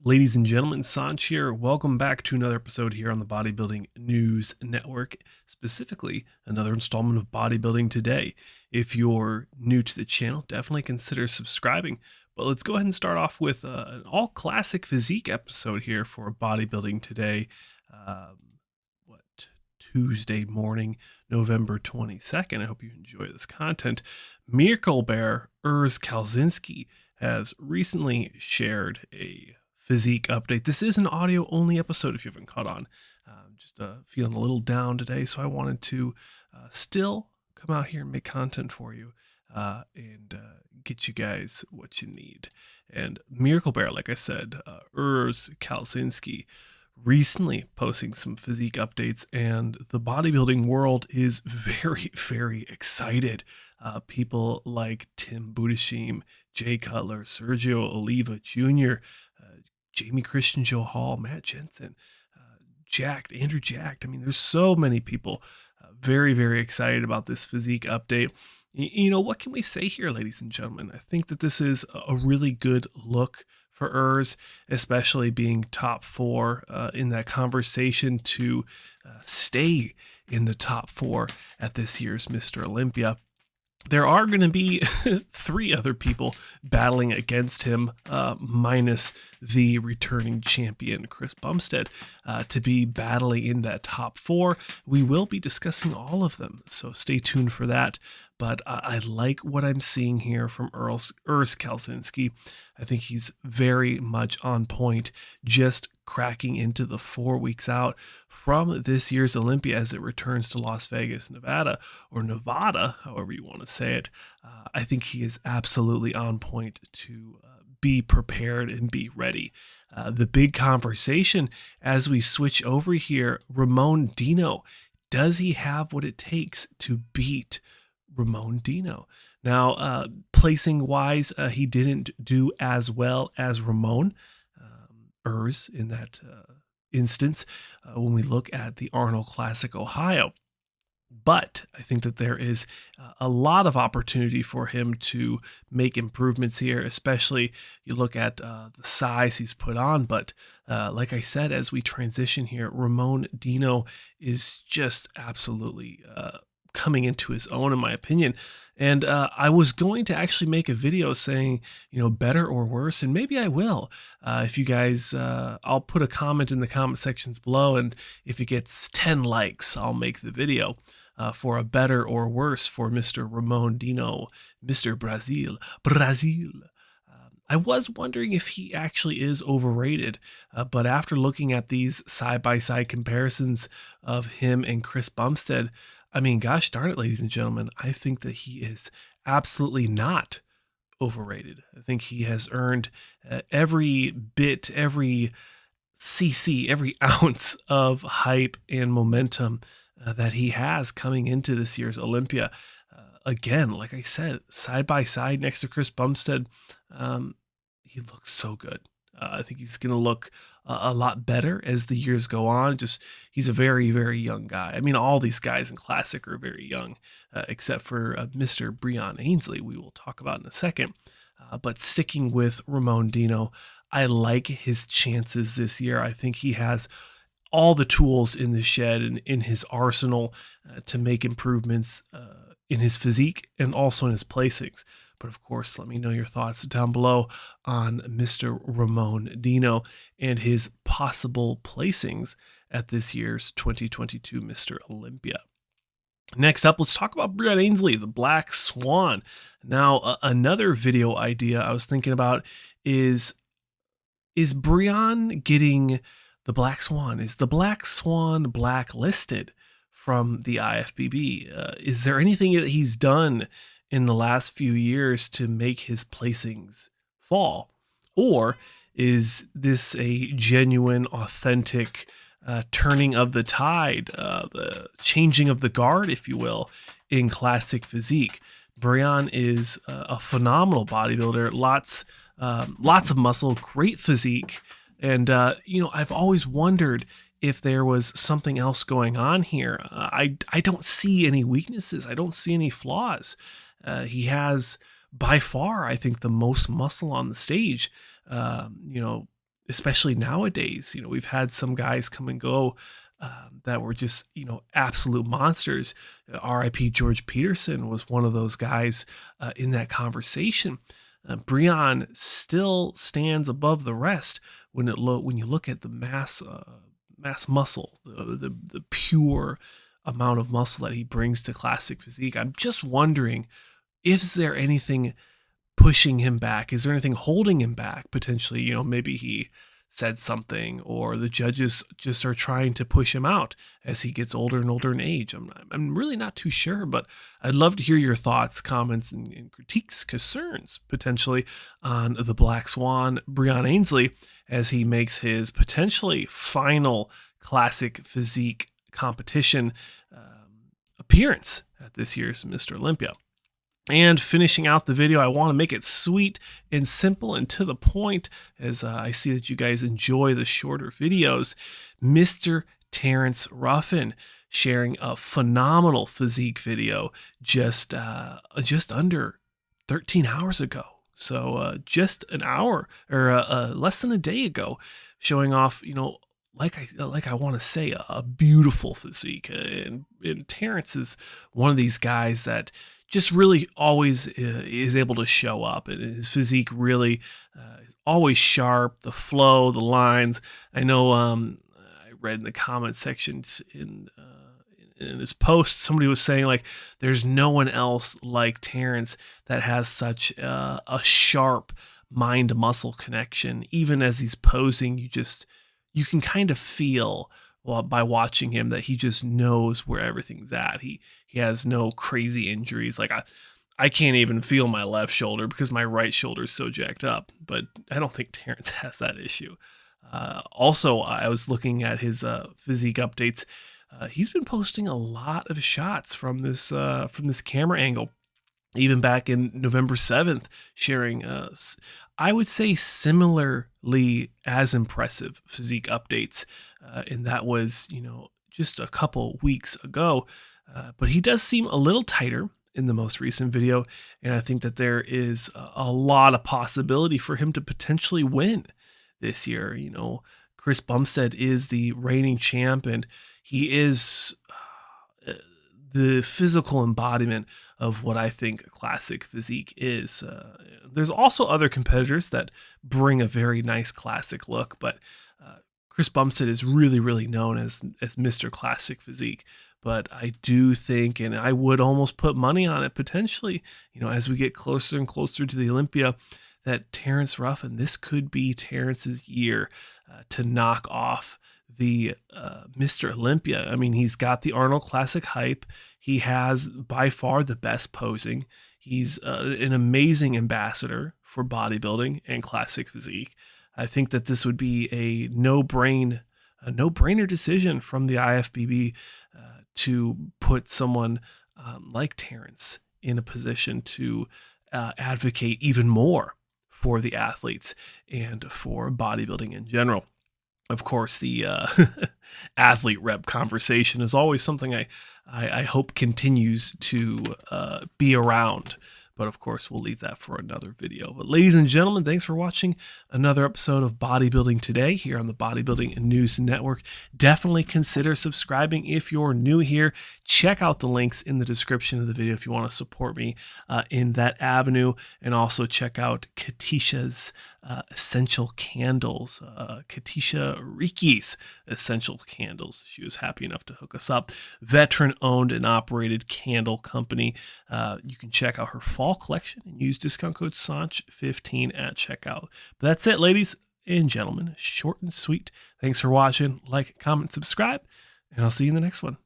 Ladies and gentlemen, Saunch here. Welcome back to another episode here on the Bodybuilding News Network, specifically another installment of Bodybuilding Today. If you're new to the channel, definitely consider subscribing. But let's go ahead and start off with an all classic physique episode here for Bodybuilding Today. Um, Tuesday morning, November 22nd. I hope you enjoy this content. Miracle Bear Urs Kalecinski has recently shared a physique update. This is an audio only episode if you haven't caught on. Just feeling a little down today, so I wanted to still come out here and make content for you and get you guys what you need. And Miracle Bear, like I said, Urs Kalecinski, recently posting some physique updates, and the bodybuilding world is very, very excited. People like Tim Budashim, Jay Cutler, Sergio Oliva Jr., Jamie Christian, Joe Hall, Matt Jensen, Andrew Jacked. I mean, there's so many people very, very excited about this physique update. You know, what can we say here, ladies and gentlemen? I think that this is a really good look for Urs, especially being top four in that conversation to stay in the top four at this year's Mr. Olympia. There are going to be three other people battling against him, minus the returning champion, Chris Bumstead, to be battling in that top four. We will be discussing all of them, so stay tuned for that. But I like what I'm seeing here from Urs Kalecinski. I think he's very much on point, just cracking into the 4 weeks out from this year's Olympia as it returns to Las Vegas, Nevada, or Nevada, however you want to say it. I think he is absolutely on point to be prepared and be ready. The big conversation as we switch over here, Ramon Dino, does he have what it takes to beat Ramon Dino? Now, placing wise, he didn't do as well as Ramon Urs in that instance when we look at the Arnold Classic Ohio. But I think that there is a lot of opportunity for him to make improvements here, especially you look at the size he's put on. But like I said, as we transition here, Ramon Dino is just absolutely coming into his own, in my opinion. And I was going to actually make a video saying, you know, better or worse, and maybe I will. If you guys, I'll put a comment in the comment sections below, and if it gets 10 likes, I'll make the video for a better or worse for Mr. Ramon Dino, Mr. Brazil. I was wondering if he actually is overrated, but after looking at these side-by-side comparisons of him and Chris Bumstead, I mean, gosh darn it, ladies and gentlemen, I think that he is absolutely not overrated. I think he has earned every bit, every cc, every ounce of hype and momentum that he has coming into this year's Olympia. Again, like I said, side by side next to Chris Bumstead, he looks so good. I think he's going to look a lot better as the years go on. Just, he's a very, very young guy. I mean, all these guys in Classic are very young, except for Mr. Breon Ansley, we will talk about in a second. But sticking with Ramon Dino, I like his chances this year. I think he has all the tools in the shed and in his arsenal to make improvements in his physique and also in his placings. But of course, let me know your thoughts down below on Mr. Ramon Dino and his possible placings at this year's 2022 Mr. Olympia. Next up, let's talk about Breon Ansley, the Black Swan. Now, another video idea I was thinking about is Breon getting the Black Swan? Is the Black Swan blacklisted from the IFBB? Is there anything that he's done in the last few years to make his placings fall? Or is this a genuine, authentic turning of the tide, the changing of the guard, if you will, in Classic Physique? Breon is a phenomenal bodybuilder, lots of muscle, great physique. And, you know, I've always wondered if there was something else going on here. I don't see any weaknesses. I don't see any flaws. He has by far, I think, the most muscle on the stage. You know, especially nowadays. We've had some guys come and go that were just, absolute monsters. R.I.P. George Peterson was one of those guys in that conversation. Breon still stands above the rest when you look at the mass muscle, the pure amount of muscle that he brings to Classic Physique. I'm just wondering, is there anything pushing him back? Is there anything holding him back potentially? Maybe he said something, or the judges just are trying to push him out as he gets older and older in age. I'm really not too sure, but I'd love to hear your thoughts, comments, and critiques, concerns potentially on the Black Swan, Breon Ansley, as he makes his potentially final Classic Physique competition appearance at this year's Mr. Olympia. And finishing out the video, I want to make it sweet and simple and to the point, as I see that you guys enjoy the shorter videos. Mr. Terrence Ruffin sharing a phenomenal physique video just under 13 hours ago. So just an hour or less than a day ago, showing off, like I want to say, a beautiful physique. And Terrence is one of these guys that just really always is able to show up, and his physique really is always sharp. The flow, the lines. I know I read in the comment sections in his post, somebody was saying like, there's no one else like Terrence that has such a sharp mind-muscle connection. Even as he's posing, you can kind of feel, well, by watching him, that he just knows where everything's at. He has no crazy injuries. Like I can't even feel my left shoulder because my right shoulder is so jacked up, but I don't think Terrence has that issue. Also, I was looking at his physique updates. He's been posting a lot of shots from this camera angle, even back in November 7th, sharing, I would say, similarly as impressive physique updates. And that was, just a couple weeks ago. But he does seem a little tighter in the most recent video. And I think that there is a lot of possibility for him to potentially win this year. Chris Bumstead is the reigning champ, and he is the physical embodiment of what I think Classic Physique is. There's also other competitors that bring a very nice classic look, but Chris Bumstead is really, really known as Mr. Classic Physique. But I do think, and I would almost put money on it potentially, as we get closer and closer to the Olympia, that Terrence Ruffin, this could be Terrence's year to knock off the Mr. Olympia. I mean, he's got the Arnold Classic hype. He has by far the best posing. He's an amazing ambassador for bodybuilding and Classic Physique. I think that this would be a no-brainer decision from the IFBB to put someone like Terrence in a position to advocate even more for the athletes and for bodybuilding in general. Of course, the athlete rep conversation is always something I hope continues to be around. But of course, we'll leave that for another video. But ladies and gentlemen, thanks for watching another episode of Bodybuilding Today here on the Bodybuilding News Network. Definitely consider subscribing if you're new here. Check out the links in the description of the video if you want to support me in that avenue. And also check out Katisha's Essential Candles, Katisha Riki's Essential Candles. She was happy enough to hook us up. Veteran-owned and operated candle company. You can check out her fall collection and use discount code Saunch15 at checkout. But that's it, ladies and gentlemen. Short and sweet. Thanks for watching. Like, comment, subscribe, and I'll see you in the next one.